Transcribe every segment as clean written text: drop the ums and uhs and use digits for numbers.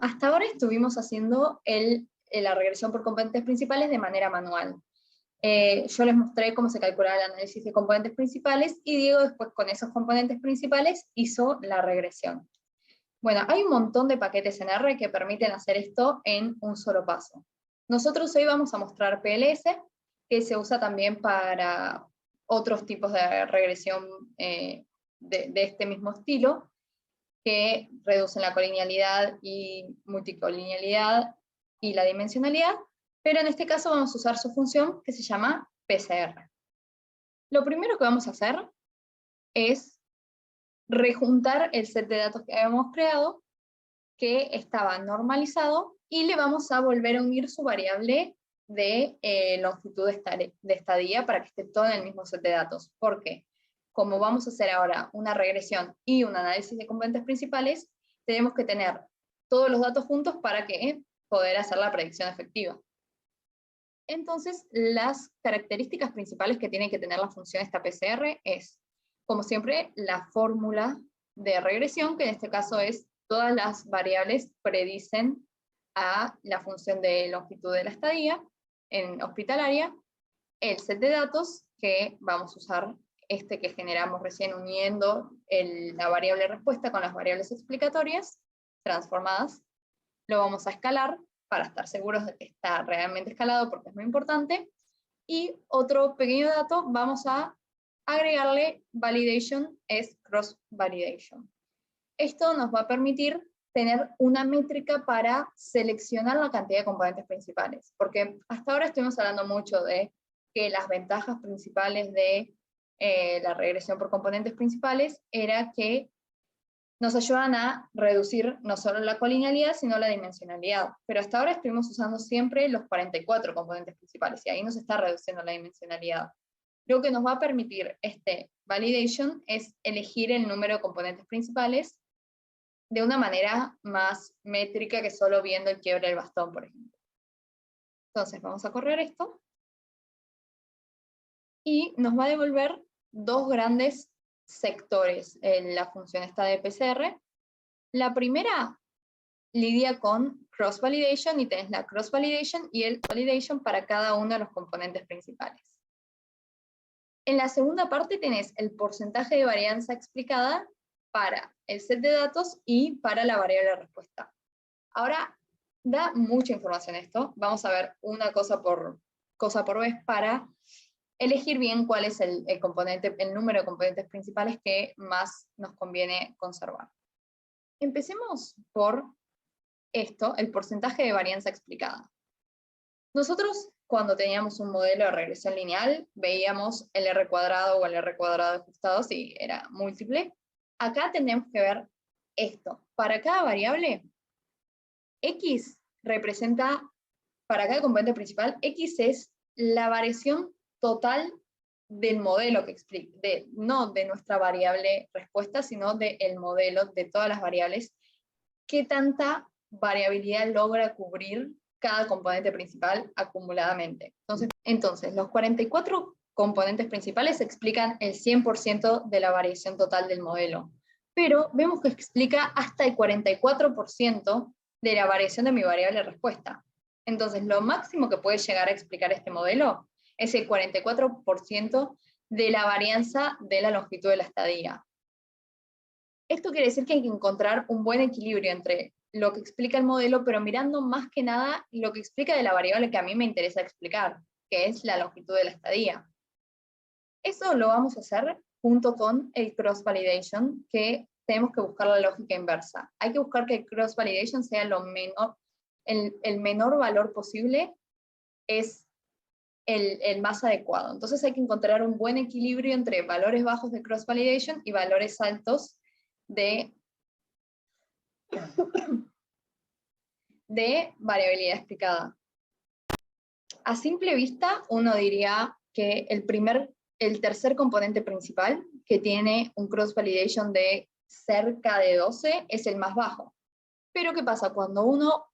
hasta ahora estuvimos haciendo la regresión por componentes principales de manera manual. Yo les mostré cómo se calculaba el análisis de componentes principales, y Diego después con esos componentes principales hizo la regresión. Bueno, hay un montón de paquetes en R que permiten hacer esto en un solo paso. Nosotros hoy vamos a mostrar PLS, que se usa también para otros tipos de regresión de este mismo estilo, que reducen la colinealidad y multicolinealidad y la dimensionalidad, pero en este caso vamos a usar su función que se llama PCR. Lo primero que vamos a hacer es rejuntar el set de datos que habíamos creado, que estaba normalizado, y le vamos a volver a unir su variable de longitud de estadía para que esté todo en el mismo set de datos. ¿Por qué? Como vamos a hacer ahora una regresión y un análisis de componentes principales, tenemos que tener todos los datos juntos para poder hacer la predicción efectiva. Entonces, las características principales que tiene que tener la función esta PCR es, como siempre, la fórmula de regresión, que en este caso es todas las variables predicen a la función de longitud de la estadía en hospitalaria, el set de datos, que vamos a usar que generamos recién uniendo la variable respuesta con las variables explicatorias transformadas, lo vamos a escalar para estar seguros de que está realmente escalado, porque es muy importante, y otro pequeño dato, vamos a agregarle validation, es cross validation. Esto nos va a permitir tener una métrica para seleccionar la cantidad de componentes principales, porque hasta ahora estuvimos hablando mucho de que las ventajas principales de la regresión por componentes principales era que nos ayudan a reducir no solo la colinealidad, sino la dimensionalidad. Pero hasta ahora estuvimos usando siempre los 44 componentes principales, y ahí nos está reduciendo la dimensionalidad. Lo que nos va a permitir este validation es elegir el número de componentes principales de una manera más métrica que solo viendo el quiebre del bastón, por ejemplo. Entonces vamos a correr esto, y nos va a devolver dos grandes sectores en la función esta de PCR. La primera lidia con cross-validation, y tenés la cross-validation y el validation para cada uno de los componentes principales. En la segunda parte tenés el porcentaje de varianza explicada para el set de datos y para la variable de respuesta. Ahora, da mucha información esto. Vamos a ver una cosa por vez para elegir bien cuál es el número de componentes principales que más nos conviene conservar. Empecemos por esto, el porcentaje de varianza explicada. Nosotros, cuando teníamos un modelo de regresión lineal, veíamos el R cuadrado o el R cuadrado ajustado si era múltiple. Acá tenemos que ver esto. Para cada variable, X representa, para cada componente principal, X es la variación total del modelo que explica, no de nuestra variable respuesta, sino del modelo de todas las variables, qué tanta variabilidad logra cubrir cada componente principal acumuladamente. Entonces, los 44 componentes principales explican el 100% de la variación total del modelo, pero vemos que explica hasta el 44% de la variación de mi variable respuesta. Entonces, lo máximo que puede llegar a explicar este modelo es el 44% de la varianza de la longitud de la estadía. Esto quiere decir que hay que encontrar un buen equilibrio entre lo que explica el modelo, pero mirando más que nada lo que explica de la variable que a mí me interesa explicar, que es la longitud de la estadía. Eso lo vamos a hacer junto con el cross-validation, que tenemos que buscar la lógica inversa. Hay que buscar que el cross-validation sea el menor valor posible, es el más adecuado. Entonces hay que encontrar un buen equilibrio entre valores bajos de cross-validation y valores altos de variabilidad explicada. A simple vista, uno diría que el tercer componente principal, que tiene un cross-validation de cerca de 12, es el más bajo. Pero ¿qué pasa? Cuando uno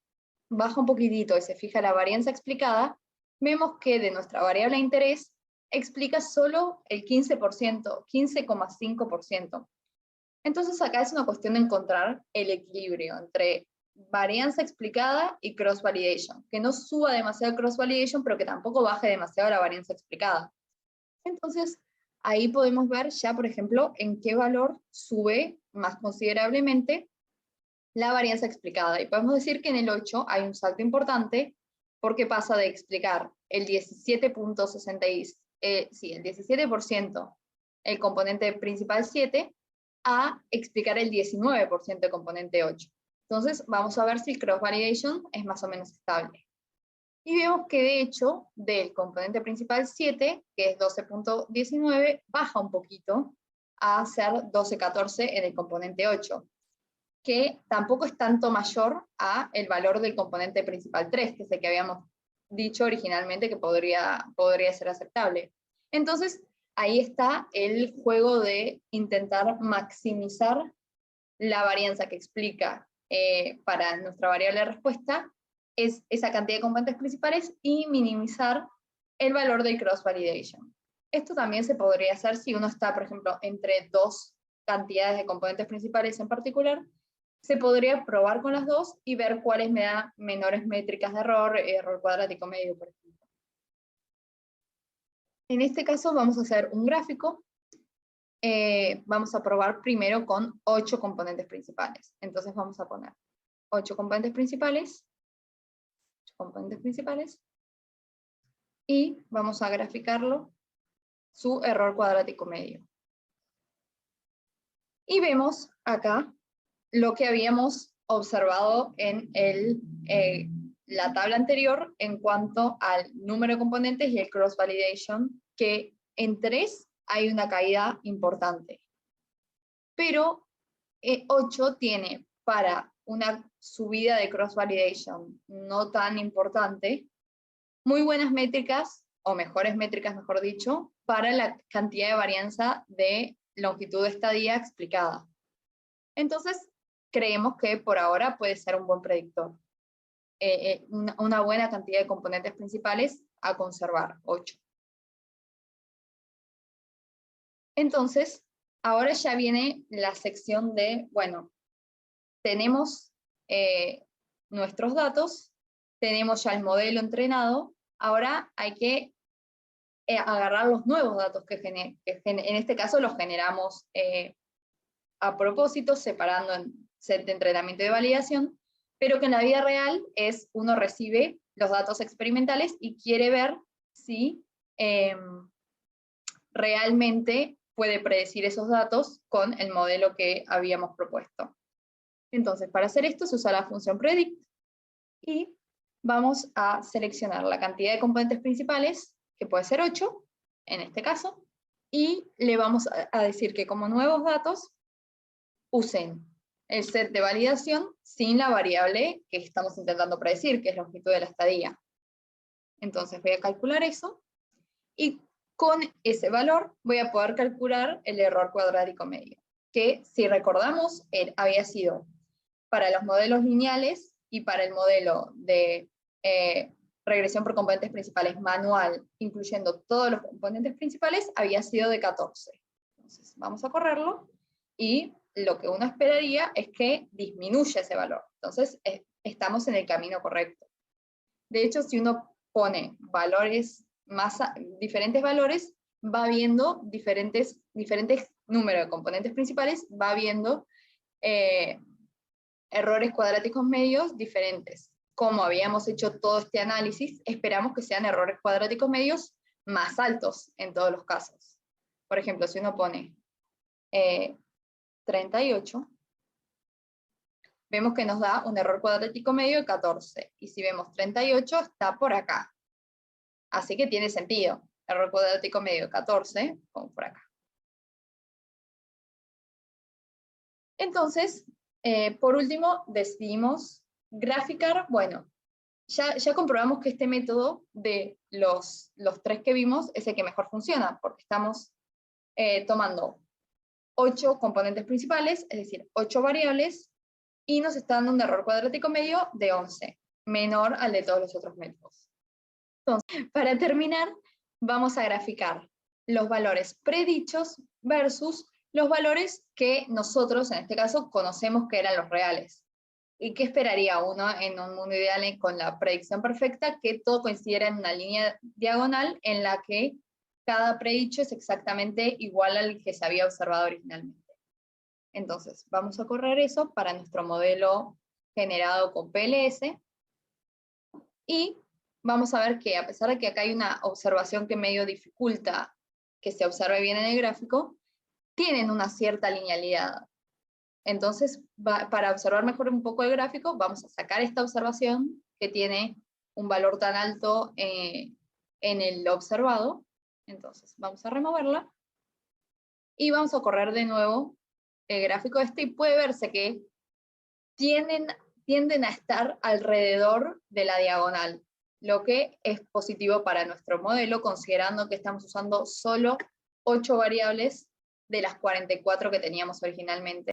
baja un poquitito y se fija la varianza explicada, vemos que de nuestra variable de interés explica solo el 15%, 15,5%. Entonces acá es una cuestión de encontrar el equilibrio entre varianza explicada y cross validation, que no suba demasiado cross validation, pero que tampoco baje demasiado la varianza explicada. Entonces, ahí podemos ver ya, por ejemplo, en qué valor sube más considerablemente la varianza explicada. Y podemos decir que en el 8 hay un salto importante, porque pasa de explicar el 17.60, el 17%, el componente principal 7, a explicar el 19% del componente 8. Entonces, vamos a ver si el cross validation es más o menos estable. Y vemos que de hecho, del componente principal 7, que es 12.19, baja un poquito a ser 12.14 en el componente 8, que tampoco es tanto mayor a el valor del componente principal 3, que es el que habíamos dicho originalmente que podría ser aceptable. Entonces, ahí está el juego de intentar maximizar la varianza que explica para nuestra variable de respuesta, es esa cantidad de componentes principales, y minimizar el valor del cross validation. Esto también se podría hacer si uno está, por ejemplo, entre dos cantidades de componentes principales en particular. Se podría probar con las dos y ver cuáles me dan menores métricas de error, error cuadrático medio, por ejemplo. En este caso vamos a hacer un gráfico. Vamos a probar primero con 8 componentes principales. Entonces vamos a poner 8 componentes principales, y vamos a graficarlo, su error cuadrático medio. Y vemos acá lo que habíamos observado en la tabla anterior en cuanto al número de componentes y el cross validation, que en 3 hay una caída importante. Pero 8 tiene, para una subida de cross validation no tan importante, muy buenas métricas, o mejores métricas, mejor dicho, para la cantidad de varianza de longitud de estadía explicada. Entonces, creemos que por ahora puede ser un buen predictor. Una buena cantidad de componentes principales a conservar, 8. Entonces, ahora ya viene la sección de, bueno, tenemos nuestros datos, tenemos ya el modelo entrenado, ahora hay que agarrar los nuevos datos que en este caso los generamos a propósito, separando en set de entrenamiento y de validación, pero que en la vida real uno recibe los datos experimentales y quiere ver si realmente puede predecir esos datos con el modelo que habíamos propuesto. Entonces, para hacer esto se usa la función predict, y vamos a seleccionar la cantidad de componentes principales, que puede ser 8, en este caso, y le vamos a decir que como nuevos datos usen el set de validación sin la variable que estamos intentando predecir, que es la longitud de la estadía. Entonces voy a calcular eso, y con ese valor voy a poder calcular el error cuadrático medio, que si recordamos había sido para los modelos lineales y para el modelo de regresión por componentes principales manual, incluyendo todos los componentes principales, había sido de 14. Entonces vamos a correrlo, y lo que uno esperaría es que disminuya ese valor. Entonces estamos en el camino correcto. De hecho, si uno pone diferentes valores, va viendo diferentes números de componentes principales, va viendo errores cuadráticos medios diferentes. Como habíamos hecho todo este análisis, esperamos que sean errores cuadráticos medios más altos en todos los casos. Por ejemplo, si uno pone 38, vemos que nos da un error cuadrático medio de 14. Y si vemos 38, está por acá. Así que tiene sentido. Error cuadrático medio de 14, como por acá. Entonces, por último, decidimos graficar. Bueno, ya comprobamos que este método de los 3 que vimos es el que mejor funciona, porque estamos tomando 8 componentes principales, es decir, 8 variables, y nos está dando un error cuadrático medio de 11, menor al de todos los otros métodos. Entonces, para terminar, vamos a graficar los valores predichos versus los valores que nosotros, en este caso, conocemos que eran los reales. ¿Y qué esperaría uno en un mundo ideal con la predicción perfecta? Que todo coincidiera en una línea diagonal en la que cada predicho es exactamente igual al que se había observado originalmente. Entonces, vamos a correr eso para nuestro modelo generado con PLS, y vamos a ver que a pesar de que acá hay una observación que medio dificulta que se observe bien en el gráfico, tienen una cierta linealidad. Entonces, para observar mejor un poco el gráfico, vamos a sacar esta observación que tiene un valor tan alto en el observado. Entonces, vamos a removerla, y vamos a correr de nuevo el gráfico y puede verse que tienden a estar alrededor de la diagonal, lo que es positivo para nuestro modelo, considerando que estamos usando solo 8 variables de las 44 que teníamos originalmente.